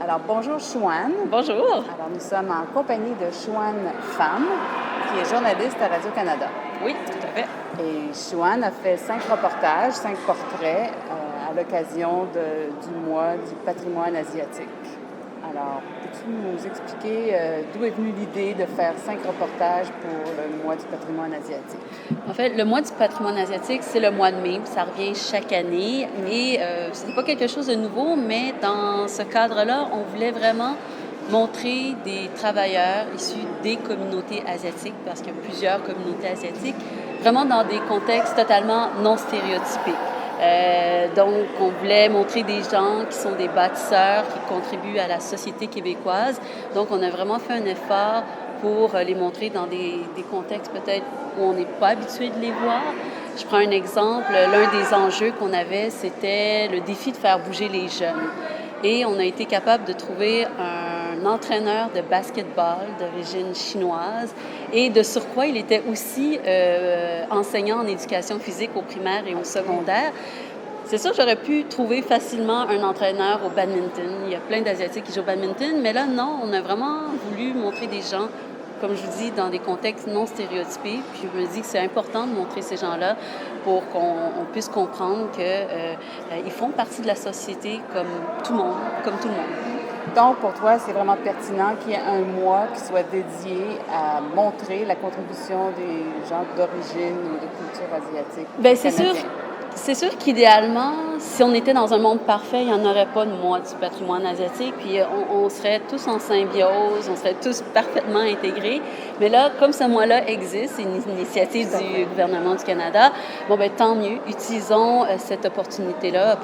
Alors, bonjour Chouane. Bonjour. Alors, nous sommes en compagnie de Chouane Femme, qui est journaliste à Radio-Canada. Oui, tout à fait. Et Chouane a fait 5 reportages, 5 portraits à l'occasion du mois du patrimoine asiatique. Alors, peux-tu nous expliquer d'où est venue l'idée de faire 5 reportages pour le mois du patrimoine asiatique? En fait, le mois du patrimoine asiatique, c'est le mois de mai. Ça revient chaque année. Et ce n'est pas quelque chose de nouveau, mais dans ce cadre-là, on voulait vraiment montrer des travailleurs issus des communautés asiatiques, parce qu'il y a plusieurs communautés asiatiques, vraiment dans des contextes totalement non stéréotypés. Donc, on voulait montrer des gens qui sont des bâtisseurs, qui contribuent à la société québécoise. Donc, on a vraiment fait un effort pour les montrer dans des contextes peut-être où on n'est pas habitué de les voir. Je prends un exemple. L'un des enjeux qu'on avait, c'était le défi de faire bouger les jeunes. Et on a été capable de trouver un entraîneur de basketball d'origine chinoise. Et de surcroît, il était aussi enseignant en éducation physique au primaire et au secondaire. C'est sûr, j'aurais pu trouver facilement un entraîneur au badminton. Il y a plein d'Asiatiques qui jouent au badminton, mais là, non, on a vraiment voulu montrer des gens, comme je vous dis, dans des contextes non stéréotypés. Puis je me dis que c'est important de montrer ces gens-là pour qu'on puisse comprendre qu'ils font partie de la société comme tout le monde, Donc, pour toi, c'est vraiment pertinent qu'il y ait un mois qui soit dédié à montrer la contribution des gens d'origine ou de culture asiatique. Bien, c'est sûr qu'idéalement, si on était dans un monde parfait, il n'y en aurait pas de mois du patrimoine asiatique, puis on serait tous en symbiose, on serait tous parfaitement intégrés. Mais là, comme ce mois-là existe, c'est une initiative du gouvernement du Canada, bon ben tant mieux, utilisons cette opportunité-là,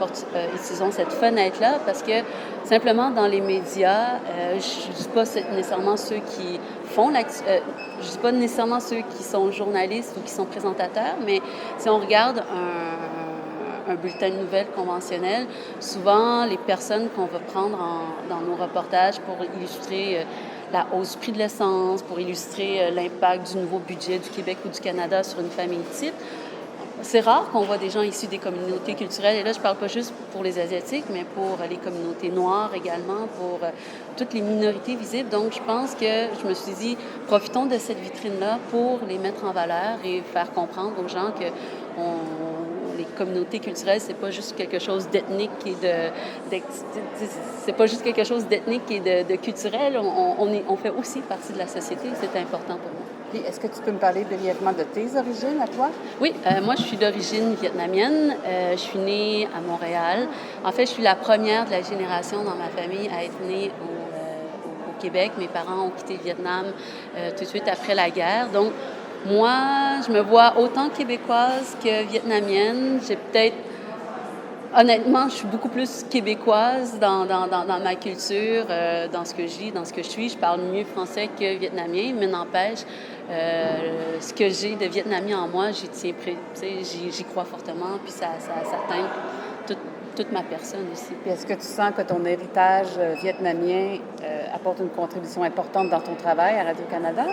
utilisons cette fenêtre-là, parce que simplement dans les médias, je ne dis pas nécessairement ceux qui font je dis pas nécessairement ceux qui sont journalistes ou qui sont présentateurs, mais si on regarde un bulletin de nouvelles conventionnel, souvent les personnes qu'on va prendre dans nos reportages pour illustrer la hausse du prix de l'essence, pour illustrer l'impact du nouveau budget du Québec ou du Canada sur une famille type, c'est rare qu'on voit des gens issus des communautés culturelles. Et là, je ne parle pas juste pour les Asiatiques, mais pour les communautés noires également, pour toutes les minorités visibles. Donc, je pense que je me suis dit, profitons de cette vitrine-là pour les mettre en valeur et faire comprendre aux gens que les communautés culturelles, c'est pas juste quelque chose d'ethnique et c'est pas juste quelque chose d'ethnique et de culturel. On fait aussi partie de la société. C'est important pour moi. Puis, est-ce que tu peux me parler brièvement de tes origines à toi? Oui, moi, je suis d'origine vietnamienne. Je suis née à Montréal. En fait, je suis la première de la génération dans ma famille à être née au Québec. Mes parents ont quitté le Vietnam tout de suite après la guerre. Donc, moi, je me vois autant québécoise que vietnamienne. Honnêtement, je suis beaucoup plus québécoise dans ma culture, dans ce que je vis, dans ce que je suis. Je parle mieux français que vietnamien, mais n'empêche, ce que j'ai de vietnamien en moi, j'y crois fortement, puis ça teinte toute ma personne aussi. Puis est-ce que tu sens que ton héritage vietnamien apporte une contribution importante dans ton travail à Radio-Canada?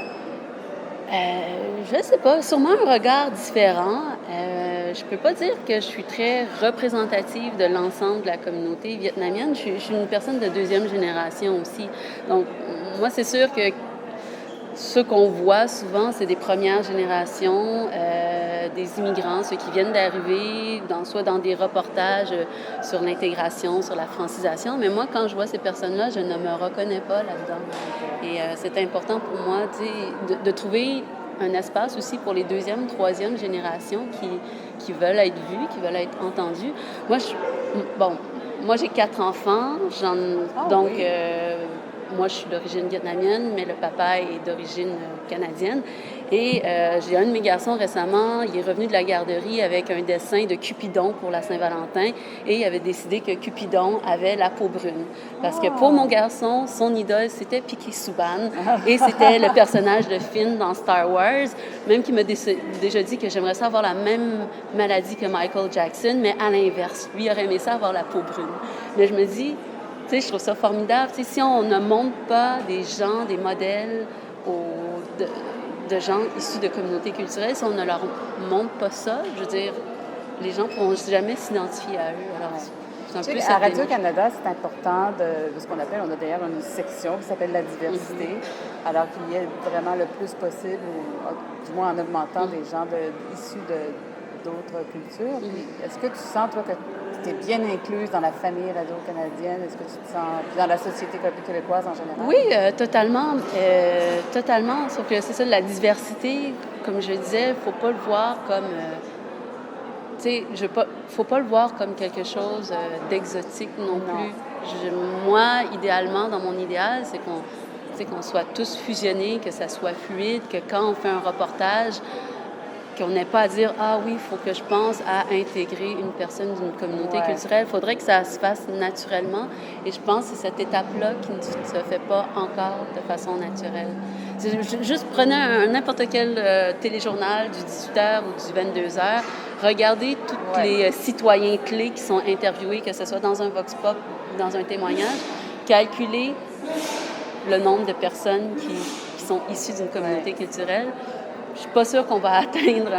Je ne sais pas, sûrement un regard différent. Je peux pas dire que je suis très représentative de l'ensemble de la communauté vietnamienne. Je suis une personne de deuxième génération aussi. Donc, moi, c'est sûr que ceux qu'on voit souvent, c'est des premières générations, des immigrants, ceux qui viennent d'arriver, soit dans des reportages sur l'intégration, sur la francisation. Mais moi, quand je vois ces personnes-là, je ne me reconnais pas là-dedans. Et c'est important pour moi de trouver un espace aussi pour les deuxième, troisième générations qui veulent être vues, qui veulent être entendues. Moi, j'ai 4 enfants, donc... Oui. Moi, je suis d'origine vietnamienne, mais le papa est d'origine canadienne. Et j'ai un de mes garçons récemment, il est revenu de la garderie avec un dessin de Cupidon pour la Saint-Valentin et il avait décidé que Cupidon avait la peau brune. Parce que pour mon garçon, son idole, c'était Piquet Souban et c'était le personnage de Finn dans Star Wars, même qu'il m'a déjà dit que j'aimerais ça avoir la même maladie que Michael Jackson, mais à l'inverse. Lui, il aurait aimé ça avoir la peau brune. Mais je me dis... je trouve ça formidable. Si on ne montre pas des gens, des modèles de gens issus de communautés culturelles, si on ne leur montre pas ça, je veux dire, les gens ne pourront jamais s'identifier à eux. Alors, C'est un Tu peu sais, cette à démarche. Radio-Canada, c'est important de ce qu'on appelle, on a d'ailleurs une section qui s'appelle la diversité, alors qu'il y ait vraiment le plus possible, ou du moins en augmentant des gens issus d'autres cultures. Puis, est-ce que tu sens, toi, que tu es bien incluse dans la famille radio-canadienne? Est-ce que tu te sens puis dans la société québécoise en général? Oui, totalement. Totalement. Sauf que c'est ça, la diversité, comme je disais, il ne faut pas le voir comme. Tu sais, faut pas le voir comme quelque chose d'exotique non plus. Moi, idéalement, dans mon idéal, c'est qu'on soit tous fusionnés, que ça soit fluide, que quand on fait un reportage, qu'on n'ait pas à dire ah oui, il faut que je pense à intégrer une personne d'une communauté culturelle. Il faudrait que ça se fasse naturellement. Et je pense que c'est cette étape-là qui ne se fait pas encore de façon naturelle. Juste prenez n'importe quel téléjournal du 18h ou du 22h, regardez tous les citoyens clés qui sont interviewés, que ce soit dans un vox pop ou dans un témoignage, calculez le nombre de personnes qui sont issues d'une communauté culturelle. Je suis pas sûre qu'on va atteindre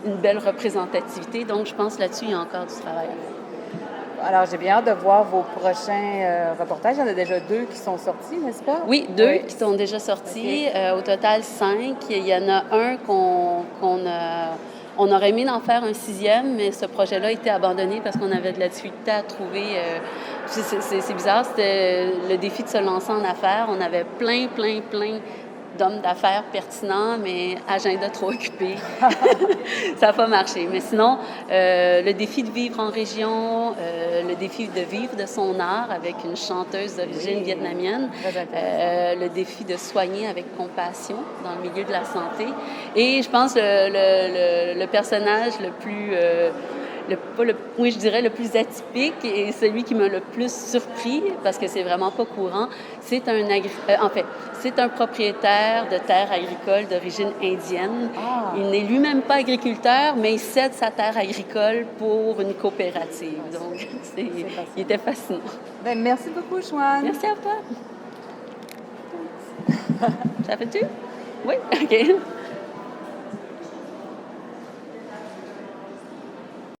une belle représentativité. Donc, je pense là-dessus, il y a encore du travail à faire. Alors, j'ai bien hâte de voir vos prochains reportages. Il y en a déjà 2 qui sont sortis, n'est-ce pas? Oui, 2 qui sont déjà sortis. Okay. Au total, 5. Il y en a un on aurait aimé en faire un 6e, mais ce projet-là a été abandonné parce qu'on avait de la difficulté à trouver. C'est bizarre, c'était le défi de se lancer en affaires. On avait plein d'hommes d'affaires pertinents, mais agenda trop occupé. Ça n'a pas marché. Mais sinon, le défi de vivre en région, le défi de vivre de son art avec une chanteuse d'origine vietnamienne, le défi de soigner avec compassion dans le milieu de la santé. Et je pense le personnage le plus... je dirais le plus atypique et celui qui m'a le plus surpris, parce que c'est vraiment pas courant, c'est c'est un propriétaire de terres agricoles d'origine indienne. Ah. Il n'est lui-même pas agriculteur, mais il cède sa terre agricole pour une coopérative. Donc, il était fascinant. Bien, merci beaucoup, Chouane. Merci à toi. Ça fait-tu? Oui? OK.